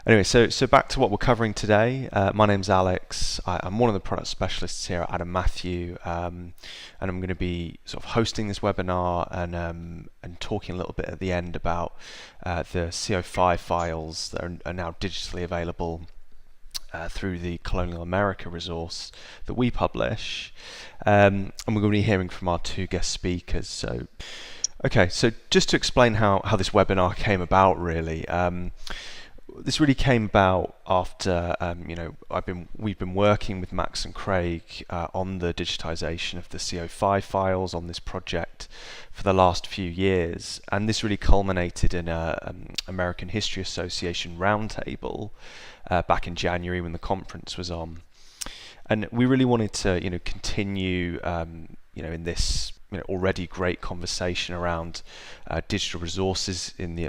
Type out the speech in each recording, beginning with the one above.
Anyway, so back to what we're covering today. My name's Alex. I'm one of the product specialists here at Adam Matthew, and I'm going to be sort of hosting this webinar and talking a little bit at the end about the CO5 files that are now digitally available through the Colonial America resource that we publish. And we're going to be hearing from our two guest speakers. So just to explain how this webinar came about, really. This really came about after we've been working with Max and Craig on the digitization of the CO5 files on this project for the last few years, and this really culminated in a American History Association roundtable back in January when the conference was on, and we really wanted to continue in this already great conversation around digital resources in the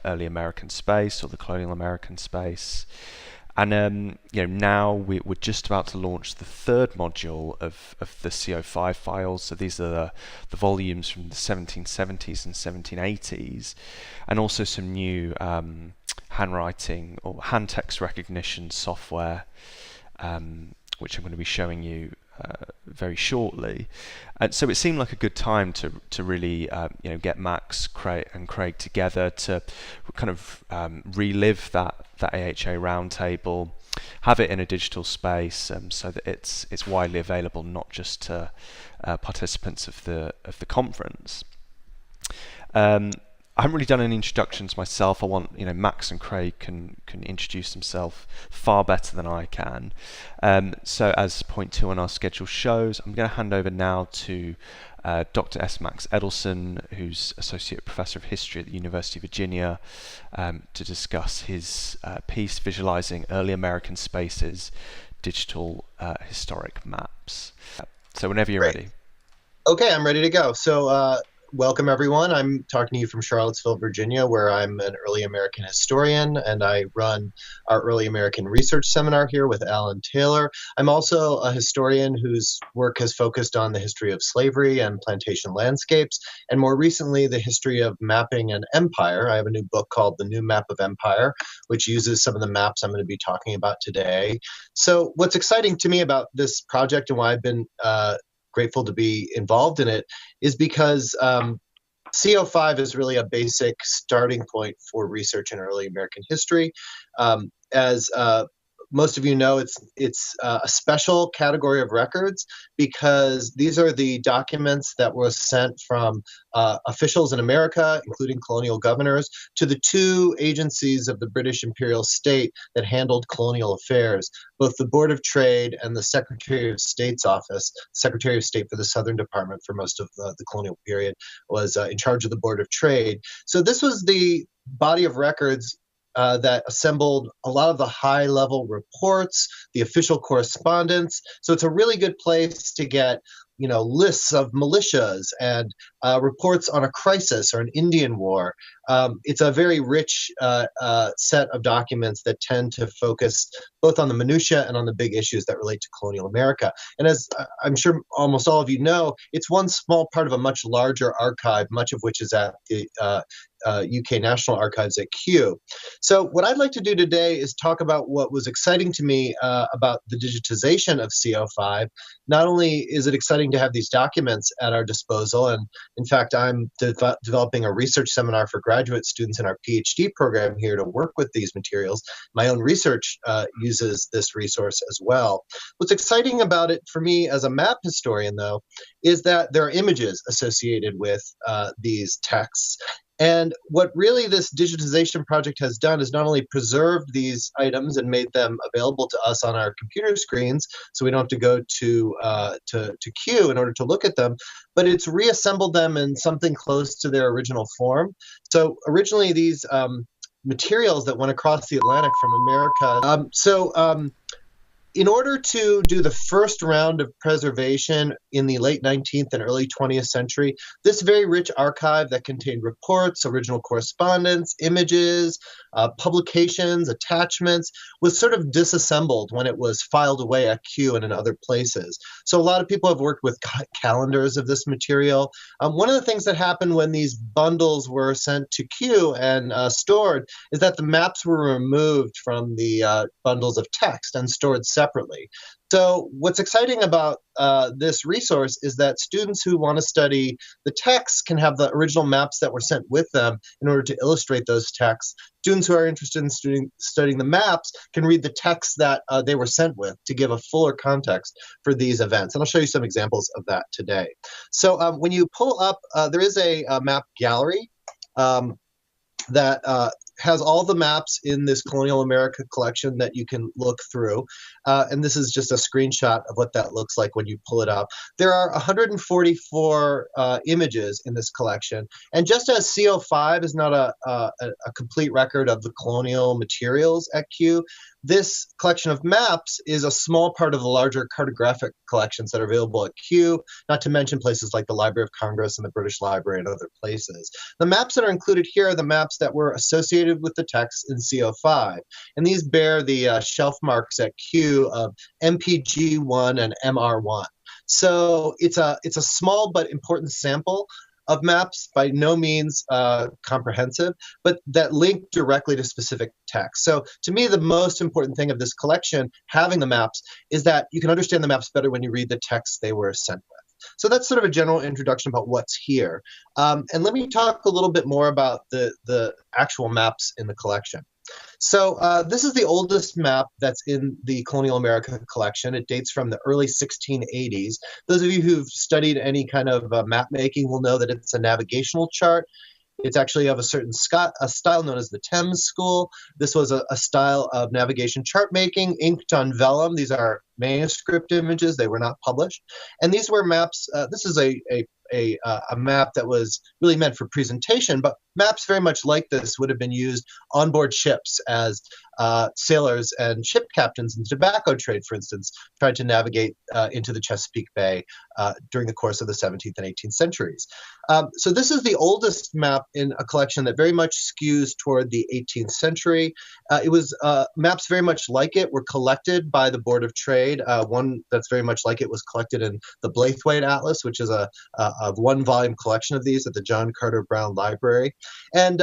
early American space or the colonial American space. And now we're just about to launch the third module of the CO5 files. So these are the volumes from the 1770s and 1780s, and also some new handwriting or hand text recognition software, which I'm going to be showing you very shortly. And so it seemed like a good time to really get Max, Craig, and Craig together to kind of relive that AHA roundtable, have it in a digital space, so that it's widely available, not just to participants of the conference. I haven't really done any introductions myself. I want Max and Craig can introduce themselves far better than I can. So as point 2 on our schedule shows, I'm going to hand over now to Dr. S. Max Edelson, who's Associate Professor of History at the University of Virginia, to discuss his piece visualizing early American spaces, digital historic maps. So whenever you're Great. ready. Okay, I'm ready to go. So welcome, everyone. I'm talking to you from Charlottesville, Virginia, where I'm an early American historian, and I run our early American research seminar here with Alan Taylor. I'm also a historian whose work has focused on the history of slavery and plantation landscapes, and more recently, the history of mapping an empire. I have a new book called The New Map of Empire, which uses some of the maps I'm going to be talking about today. So what's exciting to me about this project and why I've been grateful to be involved in it is because CO5 is really a basic starting point for research in early American history. As most of you know, it's a special category of records because these are the documents that were sent from officials in America, including colonial governors, to the two agencies of the British imperial state that handled colonial affairs, both the Board of Trade and the Secretary of State's office. Secretary of State for the Southern Department for most of the colonial period was in charge of the Board of Trade. So this was the body of records that assembled a lot of the high-level reports, the official correspondence. So it's a really good place to get, lists of militias and reports on a crisis or an Indian war. It's a very rich set of documents that tend to focus both on the minutiae and on the big issues that relate to colonial America. And as I'm sure almost all of you know, it's one small part of a much larger archive, much of which is at the UK National Archives at Kew. So what I'd like to do today is talk about what was exciting to me about the digitization of CO5. Not only is it exciting to have these documents at our disposal, and in fact, I'm developing a research seminar for graduate students in our PhD program here to work with these materials. My own research uses this resource as well. What's exciting about it for me as a map historian, though, is that there are images associated with these texts. And what really this digitization project has done is not only preserved these items and made them available to us on our computer screens, so we don't have to go to Kew in order to look at them, but it's reassembled them in something close to their original form. So originally these materials that went across the Atlantic from America. In order to do the first round of preservation in the late 19th and early 20th century, this very rich archive that contained reports, original correspondence, images, publications, attachments, was sort of disassembled when it was filed away at Kew and in other places. So a lot of people have worked with calendars of this material. One of the things that happened when these bundles were sent to Kew and stored is that the maps were removed from the bundles of text and stored separately. So what's exciting about this resource is that students who want to study the text can have the original maps that were sent with them in order to illustrate those texts. Students who are interested in studying the maps can read the texts that they were sent with to give a fuller context for these events. And I'll show you some examples of that today. So when you pull up, there is a map gallery that has all the maps in this Colonial America collection that you can look through. And this is just a screenshot of what that looks like when you pull it up. There are 144 images in this collection. And just as CO5 is not a complete record of the colonial materials at Kew, this collection of maps is a small part of the larger cartographic collections that are available at Kew, not to mention places like the Library of Congress and the British Library and other places. The maps that are included here are the maps that were associated with the text in CO5, and these bear the shelf marks at Kew of MPG1 and MR1. So it's a small but important sample of maps, by no means comprehensive, but that link directly to specific text. So to me, the most important thing of this collection, having the maps, is that you can understand the maps better when you read the text they were sent with. So that's sort of a general introduction about what's here. And let me talk a little bit more about the actual maps in the collection. So this is the oldest map that's in the Colonial America collection. It dates from the early 1680s. Those of you who've studied any kind of map making will know that it's a navigational chart. It's actually of a certain style known as the Thames School. This was a style of navigation chart making, inked on vellum. These are manuscript images. They were not published. And these were maps. This is a map that was really meant for presentation, but maps very much like this would have been used on board ships as sailors and ship captains in the tobacco trade, for instance, tried to navigate into the Chesapeake Bay during the course of the 17th and 18th centuries. So this is the oldest map in a collection that very much skews toward the 18th century. It was maps very much like it were collected by the Board of Trade. One that's very much like it was collected in the Blaithwaite Atlas, which is a one-volume collection of these at the John Carter Brown Library. And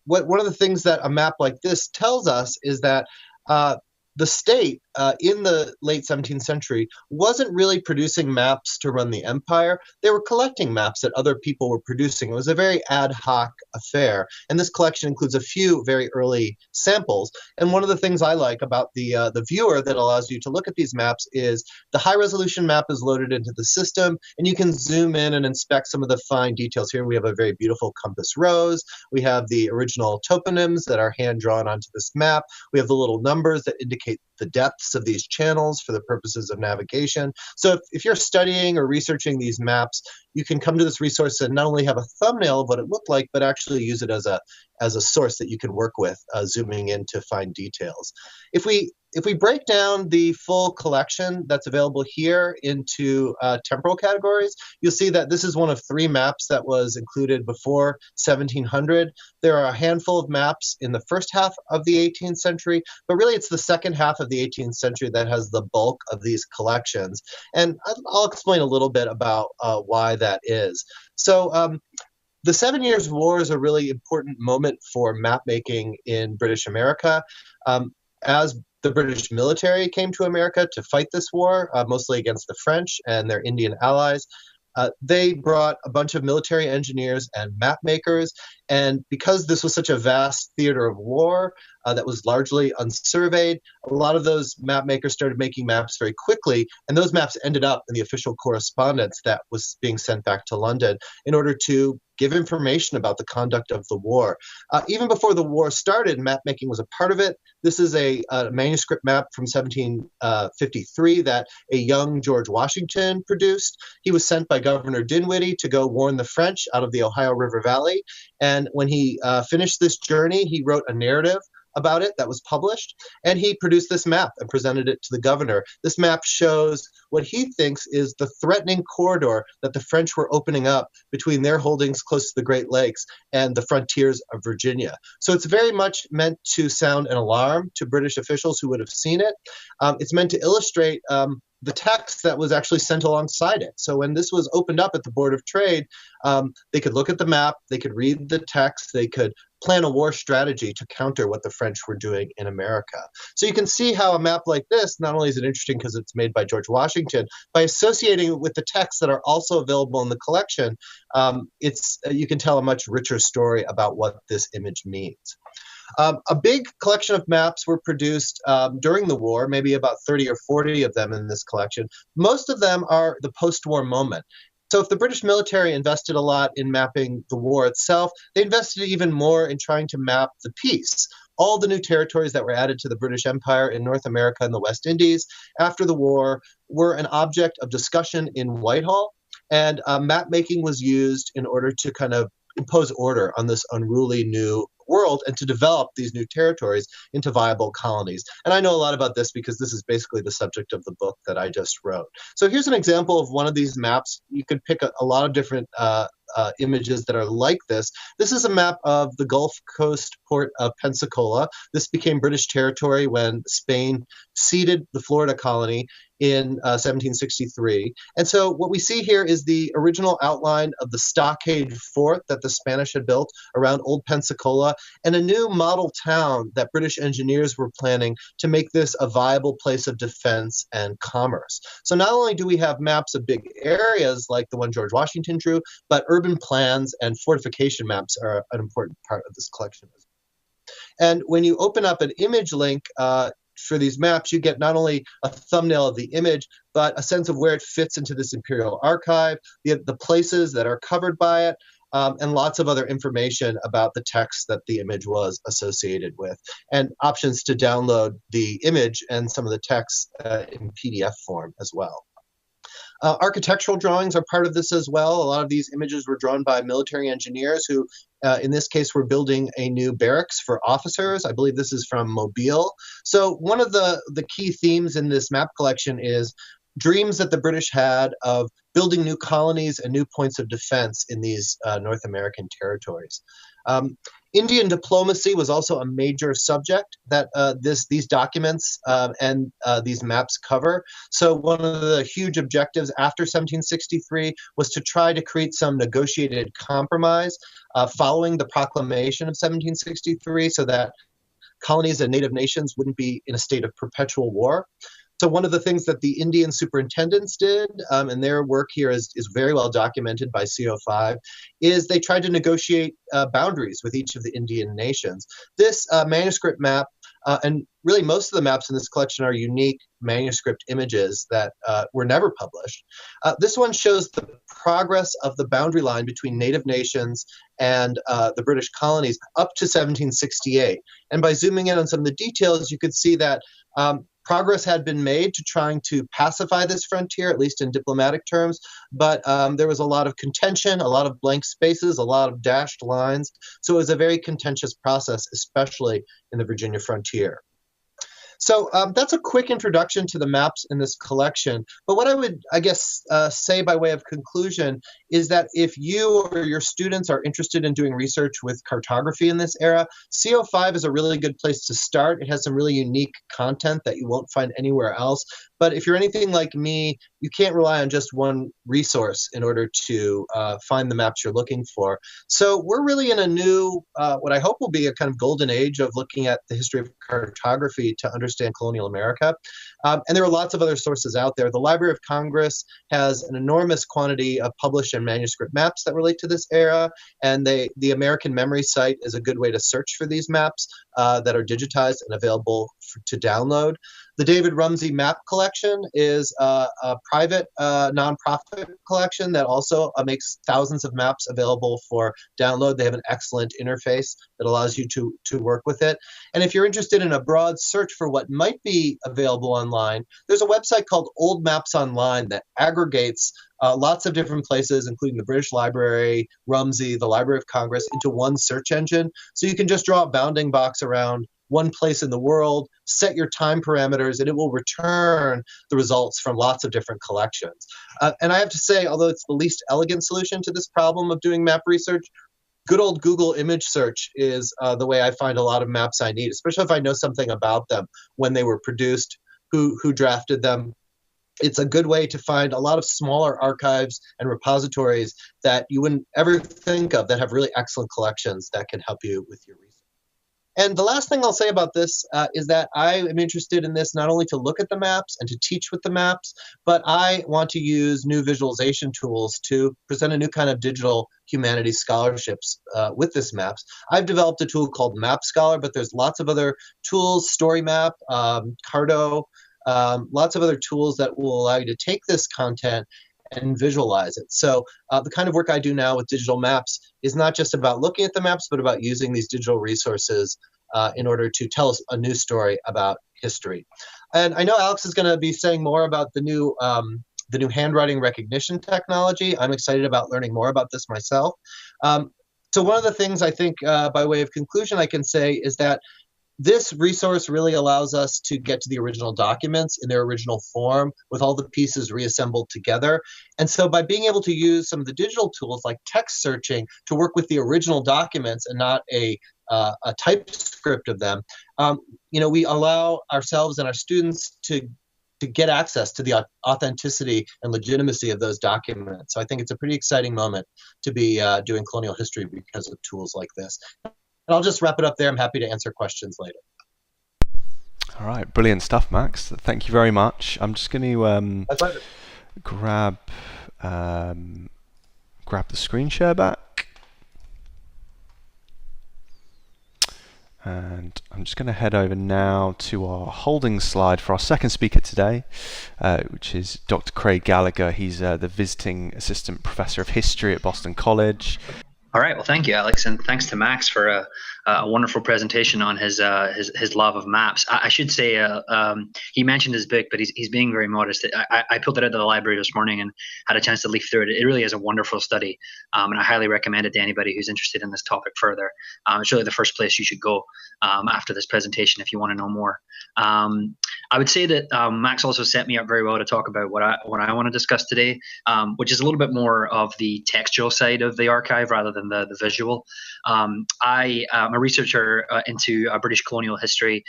one of the things that a map like this tells us is that the state in the late 17th century wasn't really producing maps to run the empire. They were collecting maps that other people were producing. It was a very ad hoc affair. And this collection includes a few very early samples. And one of the things I like about the viewer that allows you to look at these maps is the high resolution map is loaded into the system, and you can zoom in and inspect some of the fine details. Here we have a very beautiful compass rose. We have the original toponyms that are hand drawn onto this map. We have the little numbers that indicate the depths of these channels for the purposes of navigation. So if you're studying or researching these maps, you can come to this resource and not only have a thumbnail of what it looked like, but actually use it as a source that you can work with, zooming in to find details. If we break down the full collection that's available here into temporal categories, you'll see that this is one of 3 maps that was included before 1700. There are a handful of maps in the first half of the 18th century, but really it's the second half of the 18th century that has the bulk of these collections. And I'll explain a little bit about why that is. So the 7 Years' War is a really important moment for map making in British America. As the British military came to America to fight this war, mostly against the French and their Indian allies, they brought a bunch of military engineers and map makers. And because this was such a vast theater of war that was largely unsurveyed, a lot of those map makers started making maps very quickly. And those maps ended up in the official correspondence that was being sent back to London in order to give information about the conduct of the war. Even before the war started, map making was a part of it. This is a manuscript map from 1753 that a young George Washington produced. He was sent by Governor Dinwiddie to go warn the French out of the Ohio River Valley. And when he finished this journey, he wrote a narrative about it that was published, and he produced this map and presented it to the governor. This map shows what he thinks is the threatening corridor that the French were opening up between their holdings close to the Great Lakes and the frontiers of Virginia. So it's very much meant to sound an alarm to British officials who would have seen it. It's meant to illustrate the text that was actually sent alongside it. So when this was opened up at the Board of Trade, they could look at the map, they could read the text, they could plan a war strategy to counter what the French were doing in America. So you can see how a map like this, not only is it interesting because it's made by George Washington, by associating it with the texts that are also available in the collection, you can tell a much richer story about what this image means. A big collection of maps were produced during the war, maybe about 30 or 40 of them in this collection. Most of them are the post-war moment. So if the British military invested a lot in mapping the war itself, they invested even more in trying to map the peace. All the new territories that were added to the British Empire in North America and the West Indies after the war were an object of discussion in Whitehall, and map making was used in order to kind of impose order on this unruly new world and to develop these new territories into viable colonies. And I know a lot about this because this is basically the subject of the book that I just wrote. So here's an example of one of these maps. You could pick a lot of different images that are like this. This is a map of the Gulf Coast port of Pensacola. This became British territory when Spain ceded the Florida colony in 1763. And so what we see here is the original outline of the stockade fort that the Spanish had built around Old Pensacola, and a new model town that British engineers were planning to make this a viable place of defense and commerce. So not only do we have maps of big areas like the one George Washington drew, but urban plans and fortification maps are an important part of this collection. And when you open up an image link for these maps, you get not only a thumbnail of the image, but a sense of where it fits into this imperial archive, the places that are covered by it, and lots of other information about the text that the image was associated with, and options to download the image and some of the text in PDF form as well. Architectural drawings are part of this as well. A lot of these images were drawn by military engineers who, in this case, were building a new barracks for officers. I believe this is from Mobile. So one of the key themes in this map collection is dreams that the British had of building new colonies and new points of defense in these North American territories. Indian diplomacy was also a major subject that these documents and these maps cover. So one of the huge objectives after 1763 was to try to create some negotiated compromise following the proclamation of 1763 so that colonies and native nations wouldn't be in a state of perpetual war. So one of the things that the Indian superintendents did, and their work here is very well documented by CO5, is they tried to negotiate boundaries with each of the Indian nations. This manuscript map, and really most of the maps in this collection are unique manuscript images that were never published. This one shows the progress of the boundary line between native nations and the British colonies up to 1768. And by zooming in on some of the details, you could see that progress had been made to trying to pacify this frontier, at least in diplomatic terms, but there was a lot of contention, a lot of blank spaces, a lot of dashed lines. So it was a very contentious process, especially in the Virginia frontier. So that's a quick introduction to the maps in this collection. But what I would, I guess, say by way of conclusion is that if you or your students are interested in doing research with cartography in this era, CO5 is a really good place to start. It has some really unique content that you won't find anywhere else. But if you're anything like me, you can't rely on just one resource in order to find the maps you're looking for. So we're really in a new, what I hope will be a kind of golden age of looking at the history of cartography to understand colonial America. And there are lots of other sources out there. The Library of Congress has an enormous quantity of published and manuscript maps that relate to this era. And the American Memory site is a good way to search for these maps that are digitized and available to download. The David Rumsey Map Collection is a private nonprofit collection that also makes thousands of maps available for download. They have an excellent interface that allows you to work with it. And if you're interested in a broad search for what might be available online, there's a website called Old Maps Online that aggregates lots of different places, including the British Library, Rumsey, the Library of Congress, into one search engine. So you can just draw a bounding box around one place in the world, set your time parameters, and it will return the results from lots of different collections. And I have to say, although it's the least elegant solution to this problem of doing map research, good old Google image search is the way I find a lot of maps I need, especially if I know something about them, when they were produced, who drafted them. It's a good way to find a lot of smaller archives and repositories that you wouldn't ever think of that have really excellent collections that can help you with your research. And the last thing I'll say about this is that I am interested in this not only to look at the maps and to teach with the maps, but I want to use new visualization tools to present a new kind of digital humanities scholarships with this maps. I've developed a tool called Map Scholar, but there's lots of other tools, StoryMap, Cardo, lots of other tools that will allow you to take this content and visualize it. So the kind of work I do now with digital maps is not just about looking at the maps, but about using these digital resources in order to tell us a new story about history. And I know Alex is going to be saying more about the new handwriting recognition technology. I'm excited about learning more about this myself. So one of the things I think, by way of conclusion, I can say is that this resource really allows us to get to the original documents in their original form with all the pieces reassembled together. And so by being able to use some of the digital tools like text searching to work with the original documents and not a typescript of them, we allow ourselves and our students to get access to the authenticity and legitimacy of those documents. So I think it's a pretty exciting moment to be doing colonial history because of tools like this. And I'll just wrap it up there. I'm happy to answer questions later. All right, brilliant stuff, Max. Thank you very much. I'm just going to grab the screen share back. And I'm just going to head over now to our holding slide for our second speaker today, which is Dr. Craig Gallagher. He's the visiting assistant professor of history at Boston College. All right. Well, thank you, Alex, and thanks to Max for a wonderful presentation on his love of maps. I should say he mentioned his book, but he's being very modest. I pulled it out of the library this morning and had a chance to leaf through it. It really is a wonderful study, and I highly recommend it to anybody who's interested in this topic further. It's really the first place you should go after this presentation if you want to know more. I would say that Max also set me up very well to talk about what I want to discuss today, which is a little bit more of the textual side of the archive rather than the visual. I am a researcher into British colonial history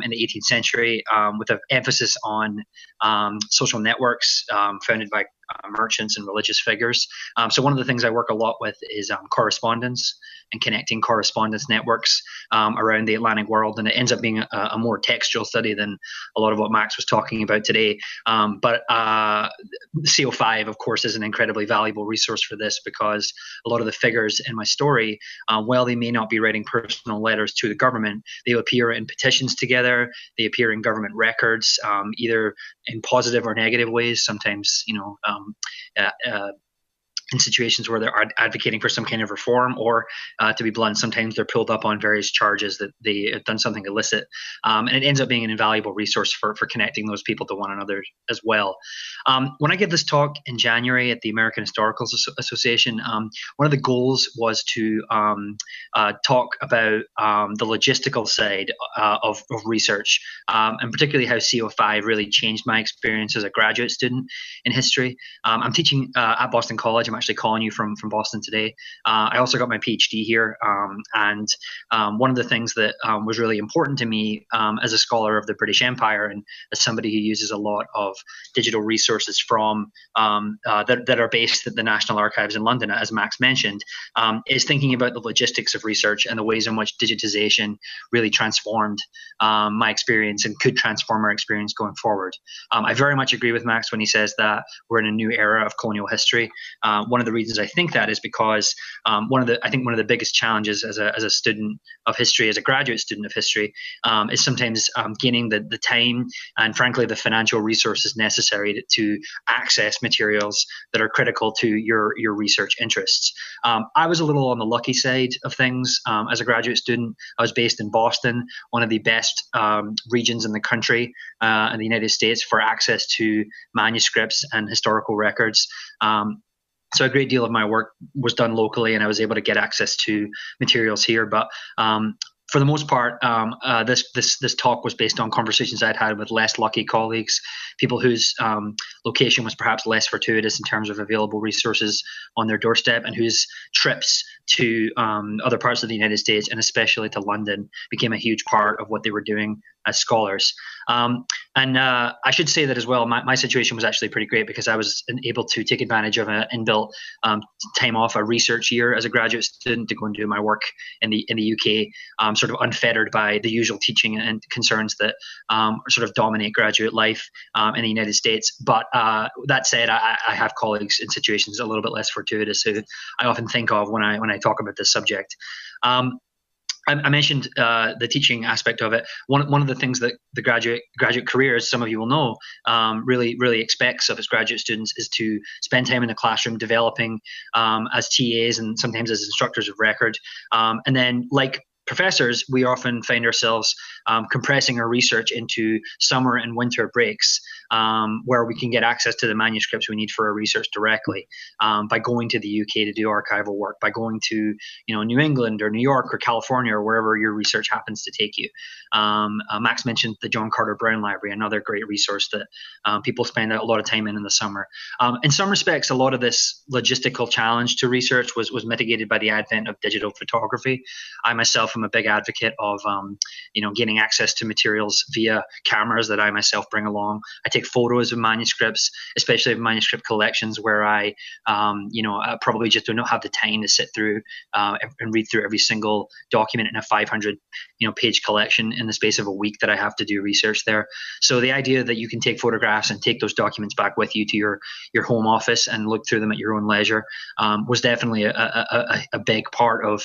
in the 18th century with an emphasis on social networks founded by merchants and religious figures. So one of the things I work a lot with is correspondence and connecting correspondence networks around the Atlantic world, and it ends up being a more textual study than a lot of what Max was talking about today. But CO5, of course, is an incredibly valuable resource for this because a lot of the figures in my story, while they may not be writing personal letters to the government, they appear in petitions together, they appear in government records, either in positive or negative ways, sometimes, in situations where they're advocating for some kind of reform, or to be blunt, sometimes they're pulled up on various charges that they have done something illicit. And it ends up being an invaluable resource for connecting those people to one another as well. When I gave this talk in January at the American Historical Association, one of the goals was to talk about the logistical side of research, and particularly how CO5 really changed my experience as a graduate student in history. I'm teaching at Boston College. I'm actually calling you from Boston today. I also got my PhD here, and one of the things that was really important to me as a scholar of the British Empire and as somebody who uses a lot of digital resources from that are based at the National Archives in London, as Max mentioned, is thinking about the logistics of research and the ways in which digitization really transformed my experience and could transform our experience going forward. I very much agree with Max when he says that we're in a new era of colonial history. One of the reasons I think that is because one of the biggest challenges as a student of history, as a graduate student of history, is sometimes gaining the time and frankly the financial resources necessary to access materials that are critical to your research interests. I was a little on the lucky side of things as a graduate student. I was based in Boston, one of the best regions in the country in the United States for access to manuscripts and historical records. So a great deal of my work was done locally, and I was able to get access to materials here. But for the most part, this talk was based on conversations I'd had with less lucky colleagues, people whose location was perhaps less fortuitous in terms of available resources on their doorstep, and whose trips to other parts of the United States, and especially to London, became a huge part of what they were doing as scholars. And I should say that as well, my situation was actually pretty great, because I was able to take advantage of an inbuilt time off a research year as a graduate student to go and do my work in the UK, sort of unfettered by the usual teaching and concerns that sort of dominate graduate life in the United States. But that said, I have colleagues in situations a little bit less fortuitous who I often think of when I talk about this subject. I mentioned the teaching aspect of it. One of the things that the graduate career, as some of you will know, really expects of its graduate students is to spend time in the classroom developing as TAs and sometimes as instructors of record. And then, like professors, we often find ourselves compressing our research into summer and winter breaks, where we can get access to the manuscripts we need for our research directly, by going to the UK to do archival work, by going to New England or New York or California or wherever your research happens to take you. Max mentioned the John Carter Brown Library, another great resource that people spend a lot of time in the summer. In some respects, a lot of this logistical challenge to research was mitigated by the advent of digital photography. I myself am a big advocate of gaining access to materials via cameras that I myself bring along. I take photos of manuscripts, especially of manuscript collections where I probably just do not have the time to sit through and read through every single document in a 500 page collection in the space of a week that I have to do research there. So the idea that you can take photographs and take those documents back with you to your home office and look through them at your own leisure was definitely a big part of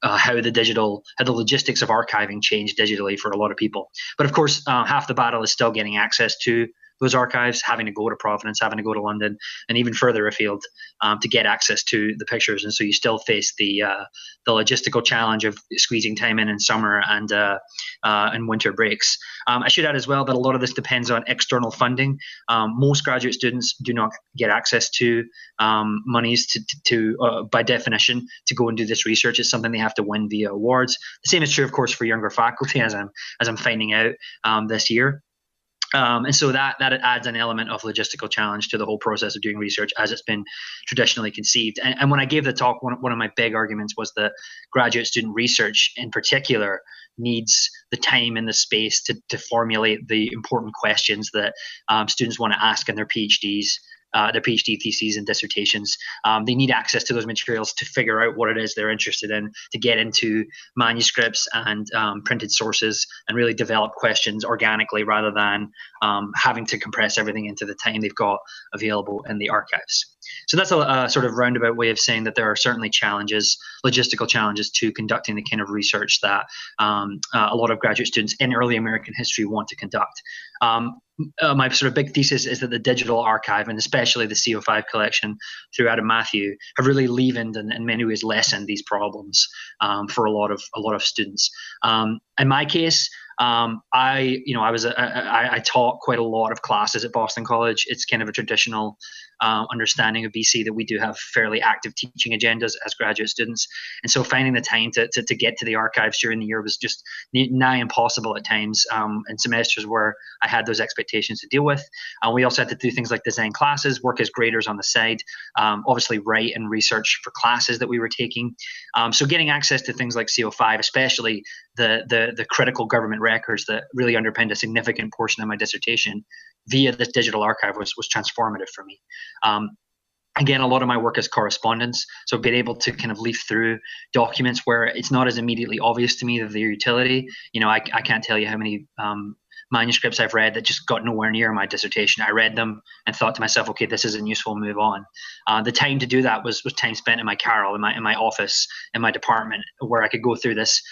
how the logistics of archiving changed digitally for a lot of people. But of course, half the battle is still getting access to those archives, having to go to Providence, having to go to London, and even further afield to get access to the pictures. And so you still face the logistical challenge of squeezing time in summer and winter breaks. I should add as well that a lot of this depends on external funding. Most graduate students do not get access to monies to by definition, to go and do this research. It's something they have to win via awards. The same is true, of course, for younger faculty, as I'm finding out this year. And so that adds an element of logistical challenge to the whole process of doing research as it's been traditionally conceived. And when I gave the talk, one of my big arguments was that graduate student research in particular needs the time and the space to formulate the important questions that students want to ask in their PhDs. Their PhD theses and dissertations. They need access to those materials to figure out what it is they're interested in, to get into manuscripts and printed sources and really develop questions organically rather than having to compress everything into the time they've got available in the archives. So that's a sort of roundabout way of saying that there are certainly challenges, logistical challenges to conducting the kind of research that a lot of graduate students in early American history want to conduct. My sort of big thesis is that the digital archive, and especially the CO5 collection through Adam Matthew, have really leavened and in many ways lessened these problems for a lot of students. In my case, I taught quite a lot of classes at Boston College. It's kind of a traditional understanding of BC that we do have fairly active teaching agendas as graduate students, and so finding the time to get to the archives during the year was just nigh impossible at times in semesters where I had those expectations to deal with. We also had to do things like design classes, work as graders on the side, obviously write and research for classes that we were taking. So getting access to things like CO5, especially the critical government records that really underpinned a significant portion of my dissertation via this digital archive was transformative for me. Again, a lot of my work is correspondence, so being able to kind of leaf through documents where it's not as immediately obvious to me of their utility. I can't tell you how many manuscripts I've read that just got nowhere near my dissertation. I read them and thought to myself, okay, this isn't useful, move on. The time to do that was time spent in my carrel, in my office, in my department, where I could go through this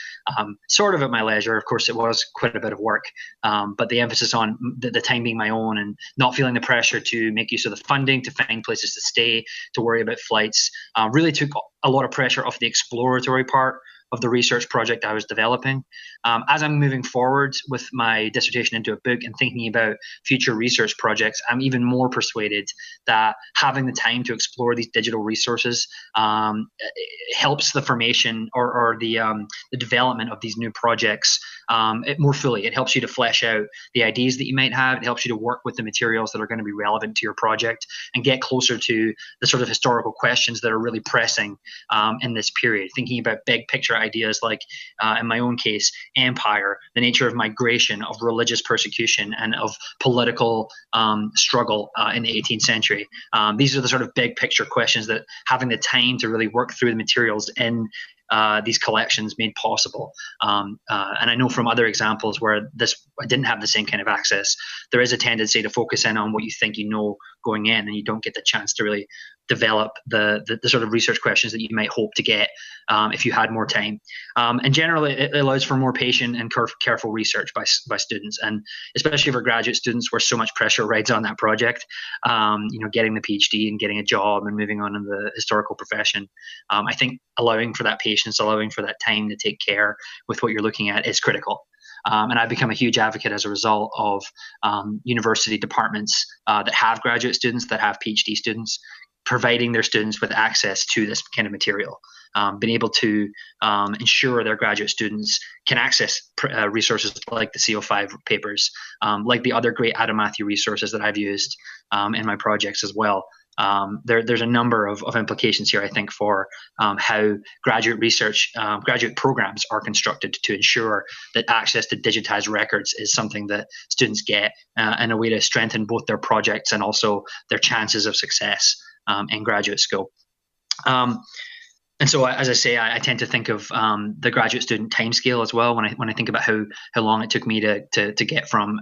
sort of at my leisure. Of course, it was quite a bit of work, but the emphasis on the time being my own and not feeling the pressure to make use of the funding, to find places to stay, to worry about flights, really took a lot of pressure off the exploratory part of the research project I was developing. As I'm moving forward with my dissertation into a book and thinking about future research projects, I'm even more persuaded that having the time to explore these digital resources helps the formation or the development of these new projects more fully. It helps you to flesh out the ideas that you might have. It helps you to work with the materials that are going to be relevant to your project and get closer to the sort of historical questions that are really pressing in this period. Thinking about big picture ideas like, in my own case, empire, the nature of migration, of religious persecution, and of political struggle in the 18th century. These are the sort of big picture questions that having the time to really work through the materials in these collections made possible. And I know from other examples where I didn't have the same kind of access, there is a tendency to focus in on what you think you know going in, and you don't get the chance to really develop the sort of research questions that you might hope to get if you had more time. And generally, it allows for more patient and careful research by students, and especially for graduate students where so much pressure rides on that project. Getting the PhD and getting a job and moving on in the historical profession. I think allowing for that patience, allowing for that time to take care with what you're looking at is critical. And I've become a huge advocate as a result of university departments that have graduate students, that have PhD students, providing their students with access to this kind of material, being able to ensure their graduate students can access resources like the CO5 papers, like the other great Adam Matthew resources that I've used in my projects as well. There's a number of implications here, I think, for how graduate research, graduate programs are constructed to ensure that access to digitized records is something that students get in a way to strengthen both their projects and also their chances of success in graduate school. And so, as I say, I tend to think of the graduate student timescale as well when I think about how long it took me to get from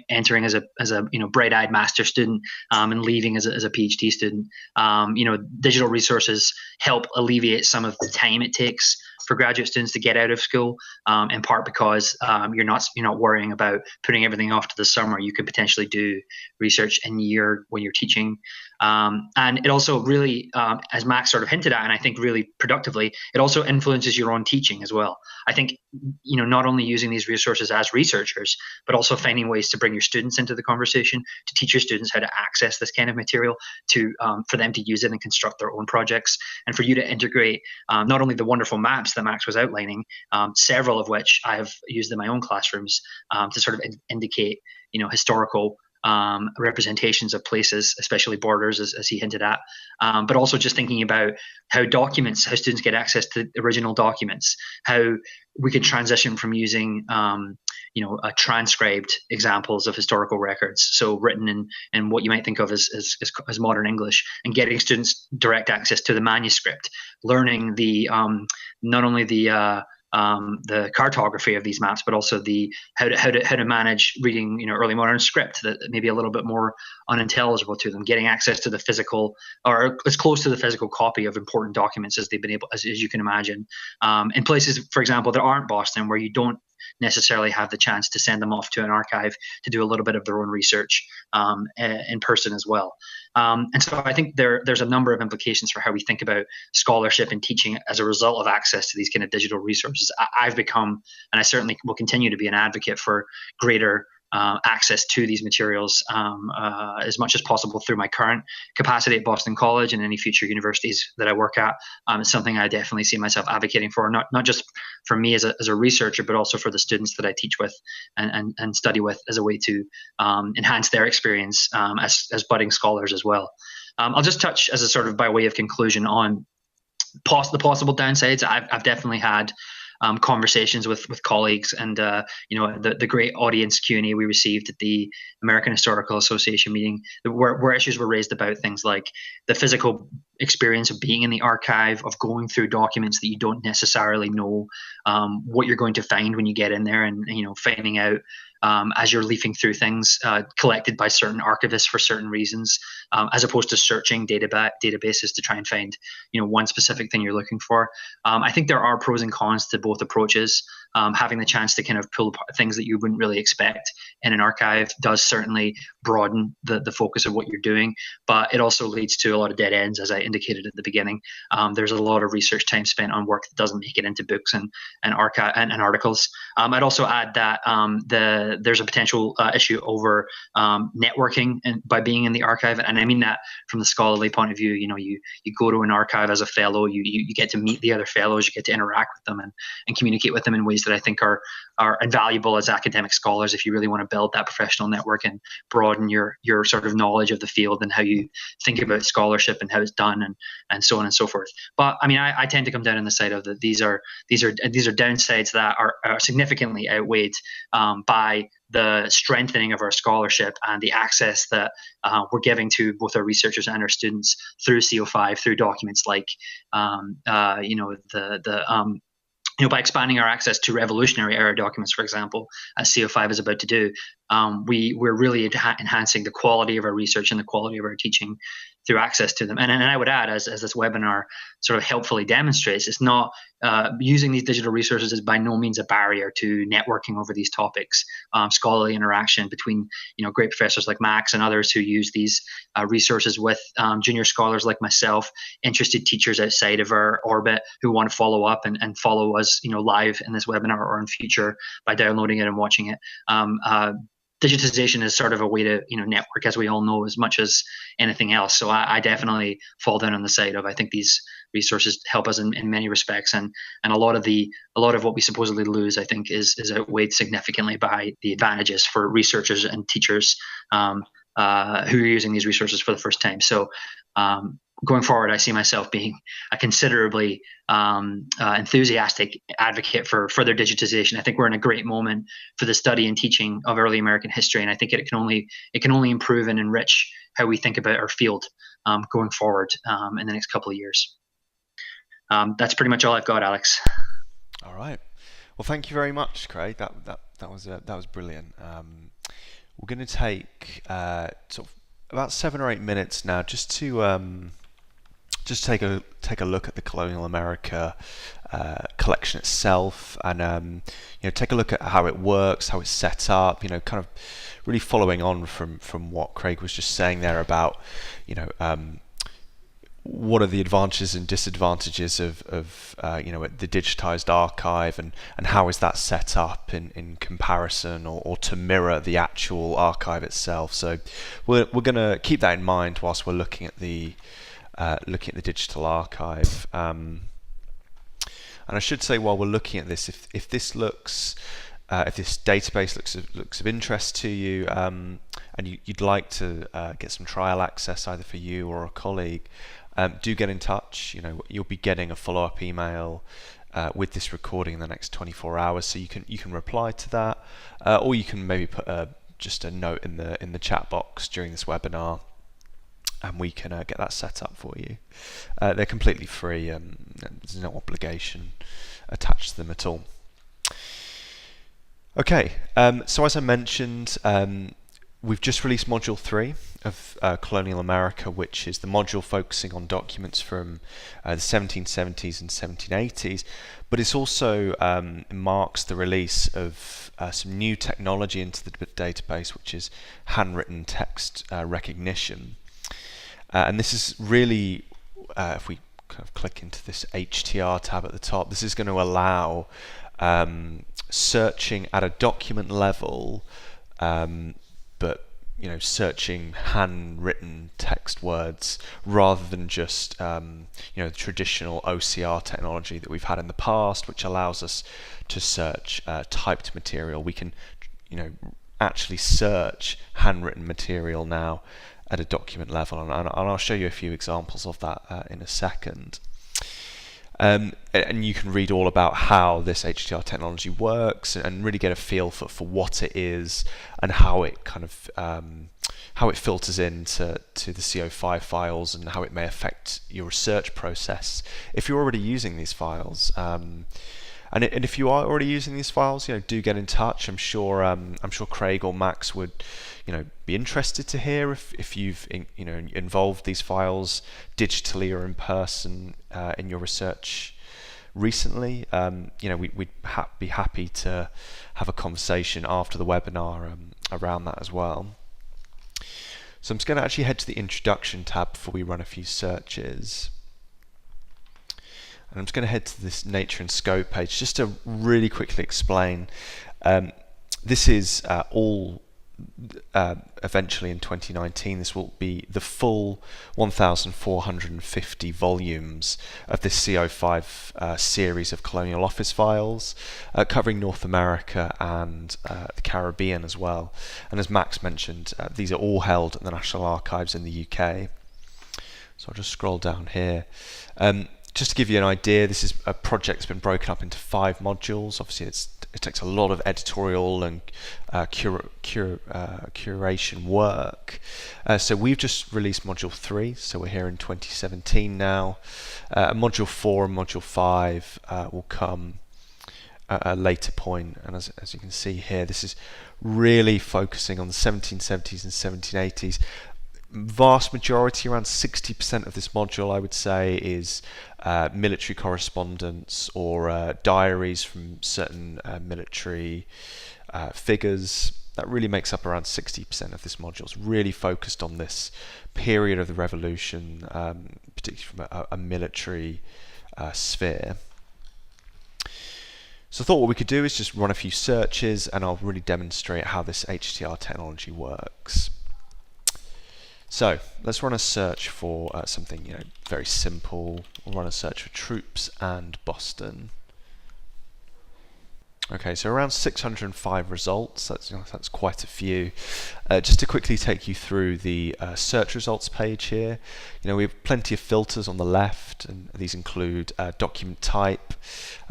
entering as a bright-eyed master student and leaving as a PhD student. Digital resources help alleviate some of the time it takes for graduate students to get out of school, in part because you're not worrying about putting everything off to the summer. You could potentially do research in year when you're teaching. And it also really, as Max sort of hinted at, and I think really productively, it also influences your own teaching as well. I think, not only using these resources as researchers, but also finding ways to bring your students into the conversation, to teach your students how to access this kind of material, for them to use it and construct their own projects, and for you to integrate not only the wonderful maps that Max was outlining, several of which I have used in my own classrooms to sort of indicate, historical representations of places, especially borders, as he hinted at, but also just thinking about how students get access to original documents, how we could transition from using transcribed examples of historical records, so written in what you might think of as modern English, and getting students direct access to the manuscript, learning not only the cartography of these maps, but also how to manage reading early modern script that may be a little bit more unintelligible to them, getting access to the physical, or as close to the physical copy of important documents as they've been able, as you can imagine, in places, for example, that aren't Boston, where you don't necessarily have the chance to send them off to an archive to do a little bit of their own research in person as well. And so I think there's a number of implications for how we think about scholarship and teaching as a result of access to these kind of digital resources. I've become, and I certainly will continue to be, an advocate for greater access to these materials as much as possible through my current capacity at Boston College and any future universities that I work at. It's something I definitely see myself advocating for, not just for me as a researcher, but also for the students that I teach with and study with, as a way to enhance their experience as budding scholars as well. I'll just touch, as a sort of by way of conclusion, on the possible downsides. I've definitely had conversations with colleagues, and the great audience Q&A we received at the American Historical Association meeting, where issues were raised about things like the physical experience of being in the archive, of going through documents that you don't necessarily know what you're going to find when you get in there, and finding out as you're leafing through things collected by certain archivists for certain reasons, as opposed to searching databases to try and find one specific thing you're looking for. I think there are pros and cons to both approaches. having the chance to kind of pull apart things that you wouldn't really expect in an archive does certainly broaden the focus of what you're doing, but it also leads to a lot of dead ends, as I indicated at the beginning. There's a lot of research time spent on work that doesn't make it into books and archive and articles. I'd also add that there's a potential issue over networking and by being in the archive, and I mean that from the scholarly point of view. You go to an archive as a fellow, you get to meet the other fellows, you get to interact with them and communicate with them in ways that I think are invaluable as academic scholars if you really want to build that professional network and broaden your sort of knowledge of the field and how you think about scholarship and how it's done and so on and so forth. But I mean, I tend to come down on the side of that these are downsides that are significantly outweighed by the strengthening of our scholarship and the access that we're giving to both our researchers and our students through CO5, through documents like by expanding our access to revolutionary era documents, for example, as CO5 is about to do, we're really enhancing the quality of our research and the quality of our teaching through access to them. And I would add, as this webinar sort of helpfully demonstrates, it's not using these digital resources is by no means a barrier to networking over these topics. Scholarly interaction between great professors like Max and others who use these resources with junior scholars like myself, interested teachers outside of our orbit who want to follow up and follow us live in this webinar or in future by downloading it and watching it. Digitization is sort of a way to network, as we all know, as much as anything else. So I definitely fall down on the side of I think these resources help us in many respects, and a lot of what we supposedly lose, I think, is outweighed significantly by the advantages for researchers and teachers who are using these resources for the first time. So going forward, I see myself being a considerably enthusiastic advocate for further digitization. I think we're in a great moment for the study and teaching of early American history, and I think it can only improve and enrich how we think about our field going forward in the next couple of years. That's pretty much all I've got, Alex. All right. Well, thank you very much, Craig. That was brilliant. We're going to take sort of about 7 or 8 minutes now, just to take a look at the Colonial America collection itself, and take a look at how it works, how it's set up. Kind of really following on from what Craig was just saying there about what are the advantages and disadvantages of the digitized archive, and how is that set up in comparison or to mirror the actual archive itself. So we're going to keep that in mind whilst we're looking at the digital archive. And I should say, while we're looking at this, if this database looks of interest to you, and you'd like to get some trial access either for you or a colleague, do get in touch. You'll be getting a follow-up email with this recording in the next 24 hours, so you can reply to that, or you can maybe put just a note in the chat box during this webinar, and we can get that set up for you. They're completely free, there's no obligation attached to them at all. Okay, so as I mentioned, we've just released Module 3 of Colonial America, which is the module focusing on documents from the 1770s and 1780s, but it's also marks the release of some new technology into the database, which is handwritten text recognition. And this is really, if we kind of click into this HTR tab at the top, this is going to allow searching at a document level, but searching handwritten text words rather than just the traditional OCR technology that we've had in the past, which allows us to search typed material. We can actually search handwritten material now at a document level, and I'll show you a few examples of that in a second. And you can read all about how this HTR technology works and really get a feel for what it is and how it kind of how it filters into the CO5 files and how it may affect your research process if you're already using these files. And if you are already using these files, do get in touch. I'm sure Craig or Max would, be interested to hear if you've involved these files digitally or in person in your research recently, we'd be happy to have a conversation after the webinar around that as well. So I'm just going to actually head to the introduction tab before we run a few searches. And I'm just going to head to this nature and scope page just to really quickly explain. This is all eventually in 2019. This will be the full 1,450 volumes of this CO5 series of Colonial Office files, covering North America and the Caribbean as well. And as Max mentioned, these are all held at the National Archives in the UK. So I'll just scroll down here. Just to give you an idea, this is a project that's been broken up into 5 modules. Obviously, it takes a lot of editorial and curation work. So we've just released Module 3, so we're here in 2017 now. Module 4 and Module 5 will come at a later point, and as you can see here, this is really focusing on the 1770s and 1780s. Vast majority, around 60% of this module, I would say, is military correspondence or diaries from certain military figures. That really makes up around 60% of this module. It's really focused on this period of the revolution, particularly from a military sphere. So I thought what we could do is just run a few searches, and I'll really demonstrate how this HTR technology works. So let's run a search for something very simple. We'll run a search for troops and Boston. Okay, so around 605 results. That's quite a few. Just to quickly take you through the search results page here. We have plenty of filters on the left, and these include document type.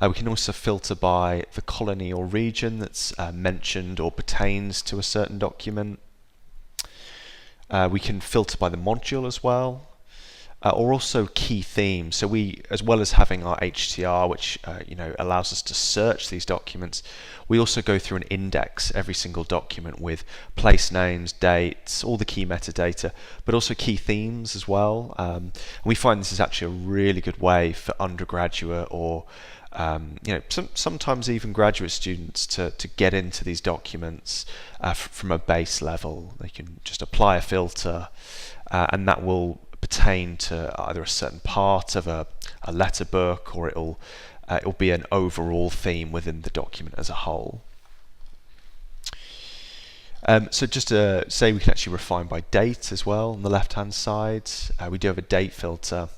We can also filter by the colony or region that's mentioned or pertains to a certain document. We can filter by the module as well, or also key themes. So we, as well as having our HTR, which allows us to search these documents, we also go through and index every single document with place names, dates, all the key metadata, but also key themes as well. And we find this is actually a really good way for undergraduate or sometimes even graduate students to get into these documents from a base level. They can just apply a filter, and that will pertain to either a certain part of a letter book, or it'll be an overall theme within the document as a whole. So just to say, we can actually refine by date as well on the left-hand side. We do have a date filter.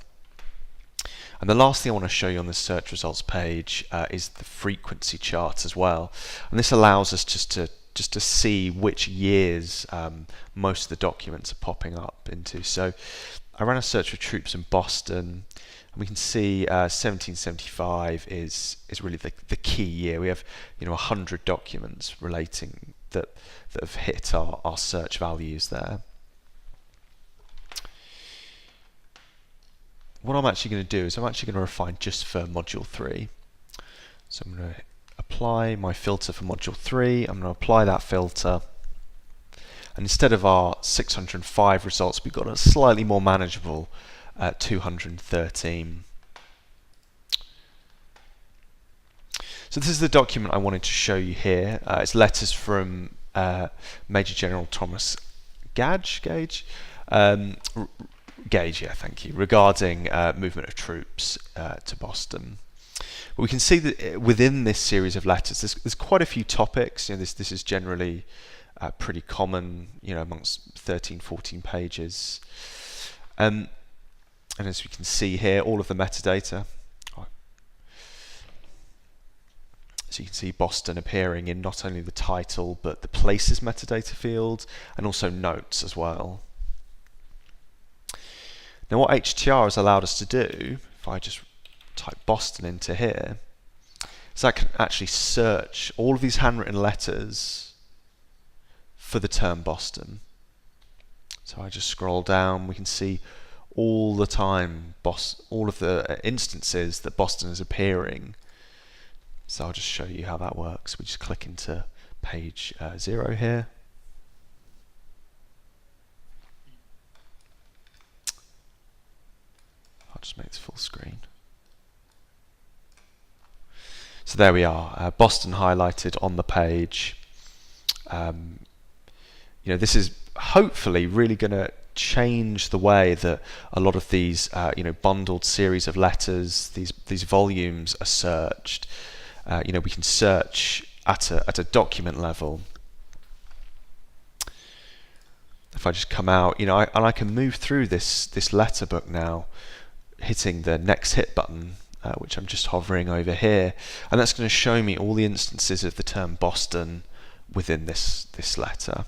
And the last thing I want to show you on the search results page is the frequency chart as well. And this allows us just to see which years most of the documents are popping up into. So I ran a search for troops in Boston, and we can see 1775 is really the key year. We have 100 documents relating that have hit our search values there. What I'm actually going to do is I'm actually going to refine just for Module 3. So I'm going to apply my filter for Module 3. I'm going to apply that filter. And instead of our 605 results, we've got a slightly more manageable 213. So this is the document I wanted to show you here. It's letters from Major General Thomas Gage, yeah, thank you, regarding movement of troops to Boston. But we can see that within this series of letters, there's quite a few topics. This is generally pretty common, amongst 13, 14 pages. And as we can see here, all of the metadata. So you can see Boston appearing in not only the title, but the places metadata field, and also notes as well. Now what HTR has allowed us to do, if I just type Boston into here, is I can actually search all of these handwritten letters for the term Boston. So I just scroll down, we can see all the time all of the instances that Boston is appearing. So I'll just show you how that works. We just click into page 0 here. I'll just make this full screen. there we are, Boston highlighted on the page. This is hopefully really going to change the way that a lot of these bundled series of letters, these volumes are searched. We can search at a document level. If I just come out, I can move through this letter book now, hitting the next hit button, which I'm just hovering over here, and that's going to show me all the instances of the term Boston within this letter.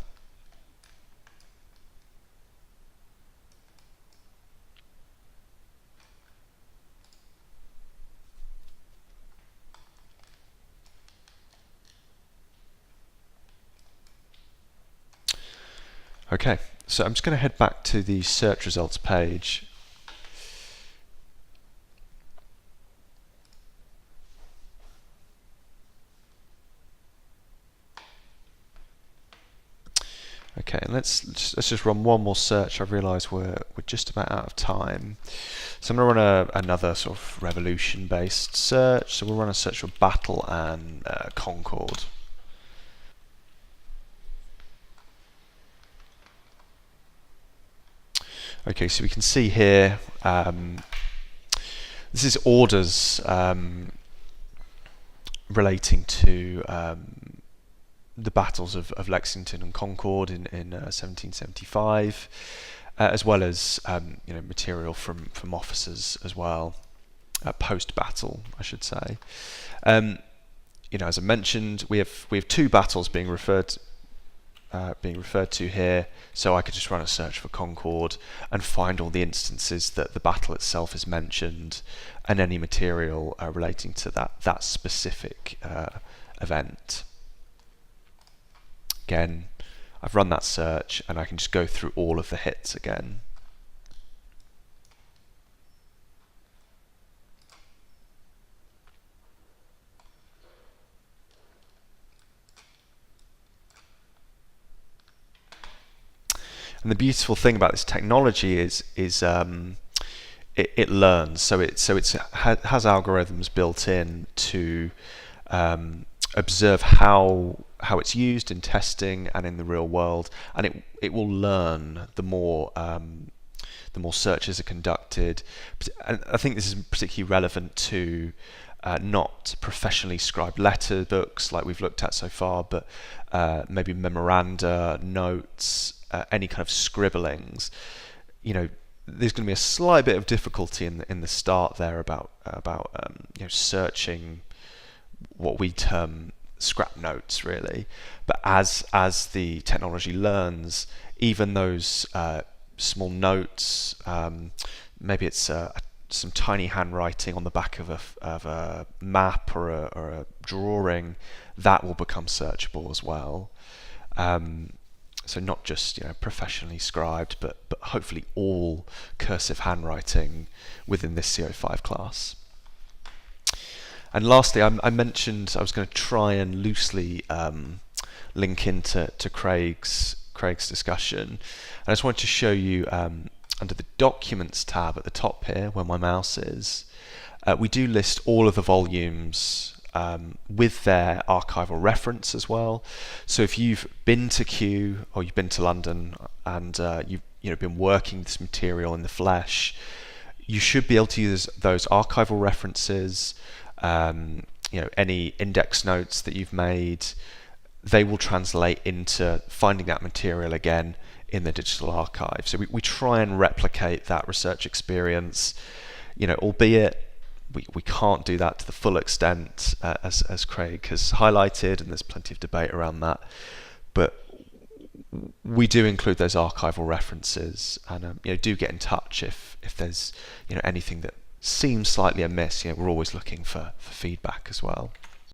Okay, so I'm just going to head back to the search results page. Okay, and let's just run one more search. I've realised we're just about out of time, so I'm going to run another sort of revolution-based search. So we'll run a search for battle and Concord. Okay, so we can see here, this is orders relating to the battles of Lexington and Concord in 1775, as well as material from officers as well, post-battle, I should say. As I mentioned, we have two battles being referred to here, so I could just run a search for Concord and find all the instances that the battle itself is mentioned and any material relating to that specific event. Again, I've run that search and I can just go through all of the hits again. And the beautiful thing about this technology is it learns. So it has algorithms built in to observe how it's used in testing and in the real world, and it will learn the more searches are conducted. And I think this is particularly relevant to not professionally scribed letter books like we've looked at so far, but maybe memoranda, notes, any kind of scribblings. There's going to be a slight bit of difficulty in the start there about searching what we term scrap notes, really. But as the technology learns, even those small notes, maybe it's some tiny handwriting on the back of a map or a drawing, that will become searchable as well. So not just professionally scribed, but hopefully all cursive handwriting within this CO5 class. And lastly, I mentioned I was going to try and loosely link into Craig's discussion. And I just wanted to show you under the Documents tab at the top here, where my mouse is, we do list all of the volumes with their archival reference as well. So if you've been to Kew or you've been to London and you've been working this material in the flesh, you should be able to use those archival references. Any index notes that you've made, they will translate into finding that material again in the digital archive. So we try and replicate that research experience, albeit we can't do that to the full extent as Craig has highlighted, and there's plenty of debate around that. But we do include those archival references, and do get in touch if there's anything that seems slightly amiss. We're always looking for feedback as well.